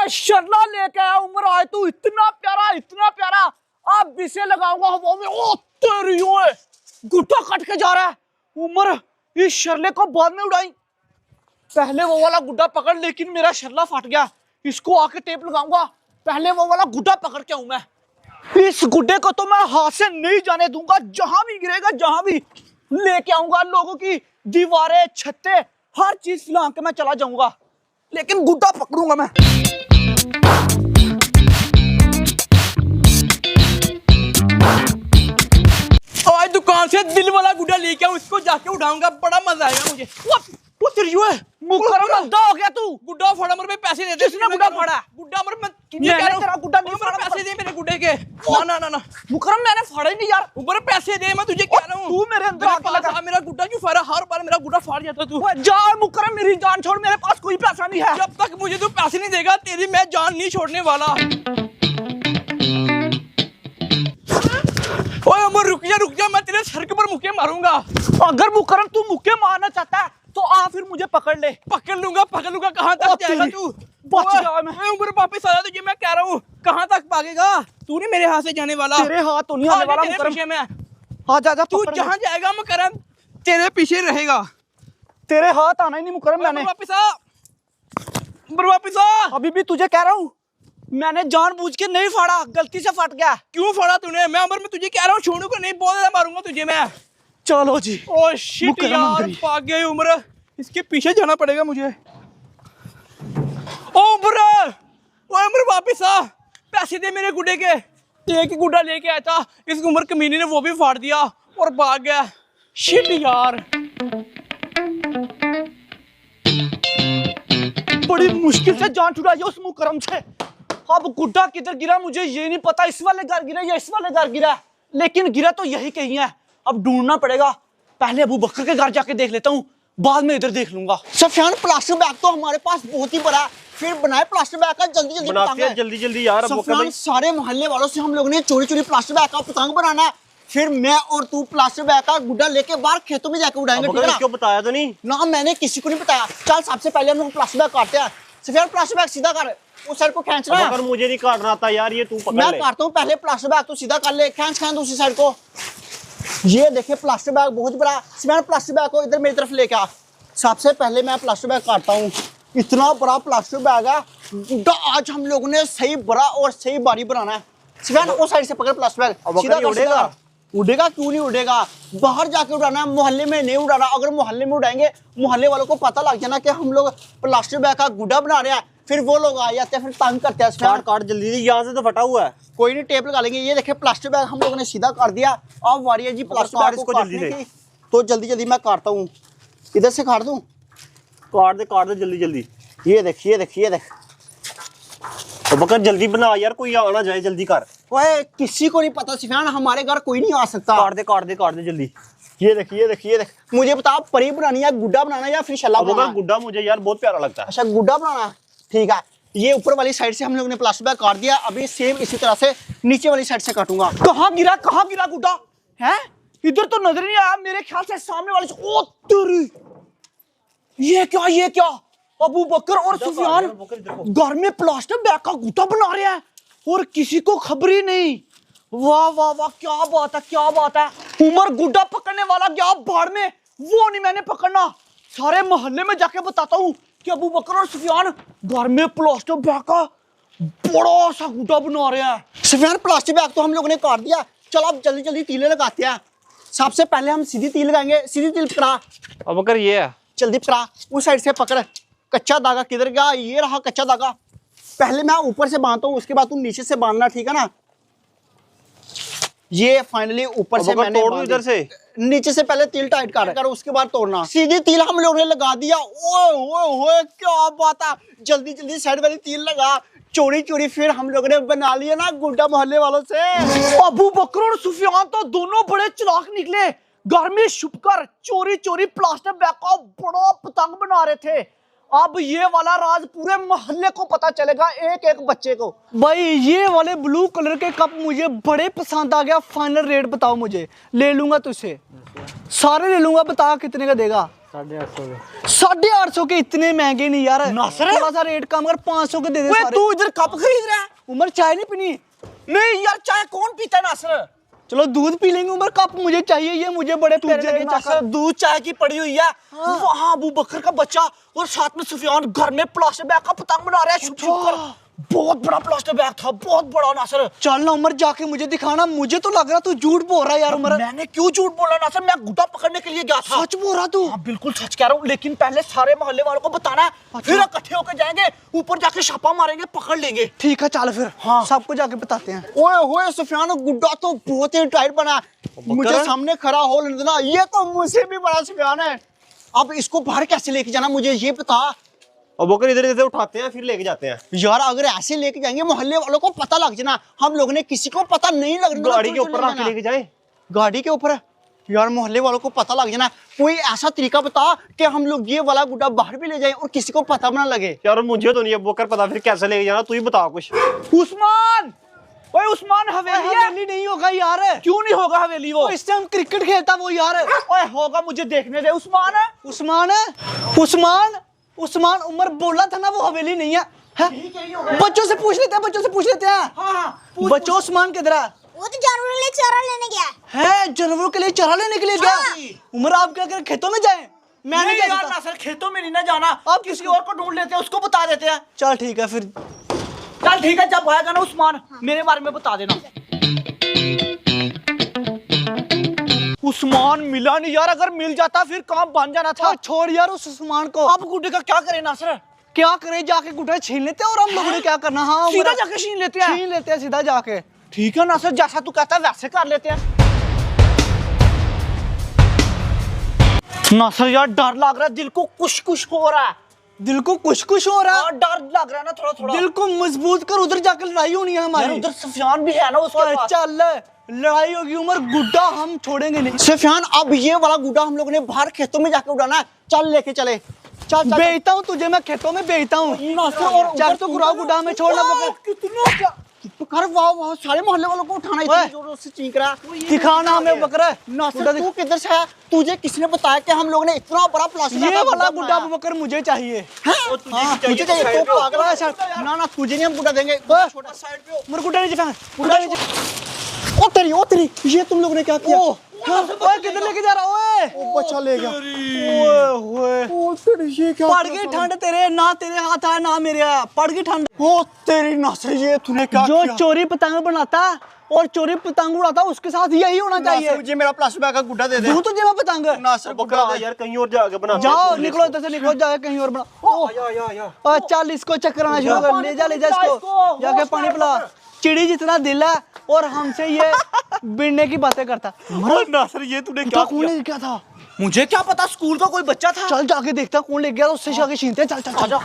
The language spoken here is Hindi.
शरला लेके आया उमर, आए तू इतना प्यारा। अब इसे लगाऊंगा हवा में। ओ तेरी ओए, गुट्टा कट के जा रहा है उमर। इस शरले को बाद में उड़ाई, पहले वो वाला गुड्डा पकड़, लेकिन मेरा शरला फट गया। इसको आके टेप लगाऊंगा, पहले वो वाला गुड्डा पकड़ के आऊं मैं। इस गुड्डे को तो मैं हाथ से नहीं जाने दूंगा, जहां भी गिरेगा, जहां भी लेके आऊंगा। लोगों की दीवारें, छत्ते, हर चीज हिला के मैं चला जाऊंगा, लेकिन गुड्डा पकड़ूंगा मैं। आज दुकान से दिल वाला गुड्डा लेके आऊं, इसको जाके उठाऊंगा, बड़ा मजा आएगा मुझे। मुकरम अंधा हो गया तू। गुड्डा फाड़ा, मेरे पैसे दे दे। किसने गुड्डा फाड़ा? गुड्डा मैं तुझे कह रहा हूं, तेरा गुड्डा नहीं फाड़ा। पैसे दे मेरे गुड्डे के। ना मुकरम मैंने फाड़ा ही नहीं यार। ऊपर पैसे दे, मैं तुझे कह रहा हूं। तू मेरे अंदर आके लगा। मेरा गुड्डा क्यों फाड़ा? हर बार मेरा गुड्डा फाड़ जाता तू। जा मुकरम, मेरी जान छोड़, मेरे पास कोई पैसा नहीं है। जब तक मुझे तू पैसे नहीं देगा, तेरी मैं जान नहीं छोड़ने वाला। ओए उमर रुक जा, मैं तेरे सर के ऊपर मुक्के मारूंगा। अगर मुकरम तू मुक्के मारना चाहता है तो आ, फिर मुझे पकड़ ले। पकड़ लूंगा। कहां तक जाएगा तू? बच गया मैं। उमर वापस आ जा, तुझे मैं कह रहा हूं। कहां तक भागेगा तू? नहीं मेरे हाथ से जाने वाला। तेरे हाथ तो नहीं आने वाला मुकरम। में आ जा, तू जहां जाएगा मुकरम तेरे पीछे रहेगा। तेरे हाथ आना ही नहीं मुकरम। मैंने वापस आ। अभी भी तुझे कह रहा हूँ, मैंने जानबूझ के नहीं फाड़ा, गलती से फट गया। क्यों फाड़ा तूने? मैं उमर में तुझे कह रहा हूँ, छोड़ू को नहीं, बहुत ज्यादा मारूंगा तुझे मैं। चलो जी। ओ शिट यार, भाग गई उमर। इसके पीछे जाना पड़ेगा मुझे। ओ उमर वापस आ, पैसे दे मेरे गुड्डे के। एक ही गुड्डा लेके आया था, इस उमर कमीने ने वो भी फाड़ दिया और भाग गया। शिट यार, बड़ी मुश्किल से जान छुड़ाई उस मुकरम से। अब गुड्डा किधर गिरा मुझे ये नहीं पता, इस वाले घर गिरा या इस वाले घर गिरा, लेकिन गिरा तो यही कहीं है। अब ढूंढना पड़ेगा। पहले अबू बकर के घर जाके देख लेता हूँ, बाद में इधर देख लूंगा। सफियान, प्लास्टिक बैग तो हमारे पास बहुत ही बड़ा है, फिर बनाए प्लास्टिक बैग का जल्दी यार। सफियान, सारे मोहल्ले वालों से हम लोग ने चोरी प्लास्टिक बैग का पतंग बनाना है। फिर मैं और तू प्लास्टिक बैग का गुड्डा लेके बाहर खेतों में जाके उड़ाएंगे। ठीक है ना? क्यों बताया तो नहीं ना, मैंने किसी को नहीं बताया। चल सबसे पहले हम लोग प्लास्टिक बैग काटते हैं। सफियान, प्लास्टिक बैग सीधा कर, उस साइड को खींचना है। अगर मुझे नहीं काटना आता यार, ये तू पकड़ ले। मैं काटता हूँ, पहले प्लास्टिक बैग तो सीधा कर ले, खींच दूसरी साइड को। ये देखिए प्लास्टिक बैग बहुत बड़ा। सफियान, प्लास्टिक बैग को इधर मेरी तरफ लेके आ। सबसे पहले मैं प्लास्टिक बैग काटता हूँ। इतना बड़ा प्लास्टिक बैग है गुड्डा, आज हम लोगों ने सही बड़ा और सही बारी बनाना है। सफियान, उस साइड से पकड़ प्लास्टिक बैग, सीधा उड़ेगा। उड़ेगा क्यों नहीं उड़ेगा? बाहर जाके उड़ाना है, मोहल्ले में नहीं उड़ाना। अगर मोहल्ले में उड़ाएंगे, मोहल्ले वालों को पता लग जाना कि हम लोग प्लास्टिक बैग का गुड्डा बना रहे हैं, फिर वो लोग आ जाते हैं, फिर तंग करते हैं। काट जल्दी, यहाँ से तो फटा हुआ है। कोई नहीं, टेप लगा लेंगे। ये देखिए प्लास्टिक बैग हम लोगों ने सीधा कर दिया। अब वारी है जी प्लास्टिक बैग को काटने की। तो जल्दी मैं काटता हूँ। इधर से काट दूँ? काट दे जल्दी। ये देख। तो बकर जल्दी बना यार, कोई आना जाए, जल्दी कर। ओए, किसी को नहीं पता सफियान, हमारे घर कोई नहीं आ सकता। काट दे जल्दी। ये देख। मुझे बता, परी बनानी है, गुड्डा बनाना या फिर शल्ला बनाना? गुड्डा मुझे यार बहुत प्यारा लगता है। अच्छा, गुड्डा बनाना, ठीक है। ये ऊपर वाली साइड से हम लोग ने प्लास्टिक बैग काट दिया। अभी सेम इसी तरह से नीचे वाली साइड से काटूंगा। कहाँ गिरा गुड्डा है? इधर तो नजर नहीं आया, मेरे ख्याल से सामने वाले से। ओ तेरी, ये क्या? अबू बकर और सुफियान घर में प्लास्टिक बैग का गुड्डा बना रहे हैं और किसी को खबर ही नहीं। वाह, क्या बात है। उमर गुड्डा पकड़ने वाला गया बाढ़ में, वो नहीं मैंने पकड़ना। सारे मोहल्ले में जाके बताता हूँ कि अबू बकर और सुफियान घर में प्लास्टिक बैग का बड़ा सा गुड्डा बना रहे हैं। सुफियान, प्लास्टिक बैग तो हम लोगों ने काट दिया। चलो अब जल्दी तीले लगाते हैं। सबसे पहले हम सीधी तील लगाएंगे। सीधी तील पकड़ा। अब बकर ये है, जल्दी पकड़ा, उस साइड से पकड़। कच्चा धागा किधर गया? ये रहा कच्चा धागा। पहले मैं ऊपर से बांधता हूँ, उसके बाद तू नीचे से बांधना, ठीक है ना? ये फाइनली ऊपर से मैंने तोड़, इधर से नीचे से पहले तिल टाइट कर, उसके बाद तोड़ना। सीधी तिल हम लोगों ने लगा दिया। ओए क्या बात है। जल्दी साइड वाली तिल लगा। चोरी फिर हम लोगों ने बना लिया ना गुड्डा मोहल्ले वालों से। अबू बकर और सुफियान तो दोनों बड़े चालाक निकले। घर में छुपकर चोरी प्लास्टिक बैग का बड़ा पतंग बना रहे थे। अब ये वाला राज पूरे मोहल्ले को पता चलेगा, एक बच्चे को। भाई ये वाले ब्लू कलर के कप मुझे बड़े पसंद आ गया। फाइनल रेट बताओ मुझे, ले लूंगा तुझसे, सारे ले लूंगा। बता कितने का देगा? 850 के इतने महंगे नहीं यार। नासर? थोड़ा सा रेट कम कर, 500 के दे दे ओए सारे। तू इधर कप खरीद रहा है? उमर चाय नहीं पीनी? नहीं यार, चाय कौन पीता है नासर? चलो दूध पी लेंगे उमर, कप मुझे चाहिए, ये मुझे बड़े प्यारे लगे नासर, चाकर। दूध चाय की पड़ी हुई है। वहाँ अबू बकर का बच्चा और साथ में सुफियान घर में प्लास्टिक बैग का पतंग बना रहा है छुप छुप कर। बहुत बड़ा प्लास्टिक बैग था, बहुत बड़ा नासर। चल ना उमर, जाके मुझे दिखाना। मुझे तो लग रहा तू झूठ बोल रहा है यार उमर। मैंने क्यों झूठ बोला नासर? मैं गुड्डा पकड़ने के लिए गया था। सच बोल रहा तू? हाँ बिल्कुल सच कह रहा हूँ, लेकिन पहले सारे मोहल्ले वालों को बताना है, फिर इकट्ठे होकर जाएंगे, ऊपर जाके छापा मारेंगे, पकड़ लेंगे। ठीक है चल फिर। हाँ। सबको जाके बताते हैं। ओए होए सुफियान, गुड्डा तो बहुत ही टाइट बना है। मुझे सामने खड़ा हो लेने देना, ये तो मुझसे भी बड़ा सुफियान है। अब इसको बाहर कैसे लेके जाना मुझे ये बता। और बोकर इधर इधर उठाते हैं फिर लेके जाते हैं। यार अगर ऐसे लेके जाएंगे मोहल्ले वालों को पता लग जाना, हम लोगों ने किसी को पता नहीं लगना। गाड़ी के ऊपर रख के लेके जाए। गाड़ी के ऊपर? यार मोहल्ले वालों को पता लग जाना। कोई ऐसा तरीका बता कि हम लोग ये वाला गुड्डा बाहर भी ले जाएं और किसी को पता भी ना लगे। यार मुझे तो नहीं है बोकर पता, फिर कैसे लेके जाना तू ही बता कुछ। उस्मान, ओए उस्मान, हवेली है? हवेली नहीं होगा यार। क्यों नहीं होगा हवेली? वो इस टाइम क्रिकेट खेलता वो यार। ओए होगा, मुझे देखने दे। उस्मान है? उस्मान है? उस्मान? उस्मान उमर बोला था ना वो हवेली नहीं है, बच्चों से पूछ लेते हैं, बच्चों से पूछ लेते हैं। हाँ, बच्चों उस्मान किधर है? वो तो जानवरों के लिए चारा लेने गया है जानवरों के लिए चारा लेने के लिए गया। उमर आप क्या करें, खेतों में जाएं? मैं नहीं यार जाता। नासर, खेतों में नहीं ना जाना, आप किसी और को ढूंढ लेते हैं, उसको बता देते हैं। चल ठीक है फिर। चल ठीक है, जब आएगा ना उस्मान, मेरे बारे में बता देना। उस्मान मिला नहीं यार, अगर मिल जाता फिर काम बन जाना था। छोड़ यार उस उस्मान को। अब गुड्डे का क्या करें नासर? क्या करे, जाके गुड्डा छीन लेते हैं और हम लोगों ने क्या करना। हाँ सीधा उमर, जाके छीन लेते हैं। छीन लेते हैं सीधा जाके। ठीक है नासर, जैसा तू कहता है वैसे कर लेते हैं। नासर यार डर लग रहा है, दिल को कुछ कुछ हो रहा है। दिल को कुछ कुछ हो रहा है। और डर लग रहा है ना थोड़ा थोड़ा। दिल को मजबूत कर, उधर जाकर लड़ाई होनी है यार हमारी। उधर सुफियान भी है ना उसके पास। चल लड़ाई होगी उमर, गुड्डा हम छोड़ेंगे नहीं। सुफियान अब ये वाला गुड्डा हम लोगों ने बाहर खेतों में जाके उड़ाना है। चल लेके चले। चल चल बेचता हूँ तुझे, मैं खेतों में बेचता हूँ। चल तो गुराव गुड्डा में छोड़ना पकड़। कितना कर, वाह वाह, सारे मोहल्ले वालों को उठाना, इतनी जोरों से चीख रहा है। दिखाना हमें बकरा। नासर तू किधर से है? तुझे किसने बताया कि हम लोगों ने इतना बड़ा प्लास्टिक ये वाला गुड्डा बकर मुझे चाहिए। हाँ, मुझे चाहिए। तो पागल है सर। ना ना तुझे नहीं हम गुड्डा देंगे। छोटा साइड पे हो। मेरे गुड्डा नीचे फेंक, गुड्डा नीचे। ओ तेरी ये तुम लोगों ने क्या किया? ओए किधर लेके जा रहा? ओए ओ बच्चा ले गया। ओए ओ तेरी ये क्या पड़ गई ठंड तेरे, ना तेरे हाथ है ना मेरे है, पड़ गई ठंड। ओ तेरी नासर, ये तूने क्या जो किया? चोरी पतंग बनाता और चोरी पतंग उड़ाता उसके साथ यही होना नासर चाहिए। मुझे मेरा प्लास्टिक बैग का गुड्डा दे दे। तू तुझे मैं पतंग। नासर बकरा यार कहीं और जाके बना। जाओ निकलो इधर से, निकलो जाके कहीं और बना। और चल इसको चक्कर आना शुरू कर, ले जा इसको, जाके पानी पिला। चिड़ी जितना दिल है और हमसे ये बिड़ने की बातें करता। नासर ये तूने क्या कौन ले गया था? मुझे क्या पता, स्कूल का कोई बच्चा था। चल जाके देखता कौन ले गया, उससे जाके छीनते हैं। चल चल चल।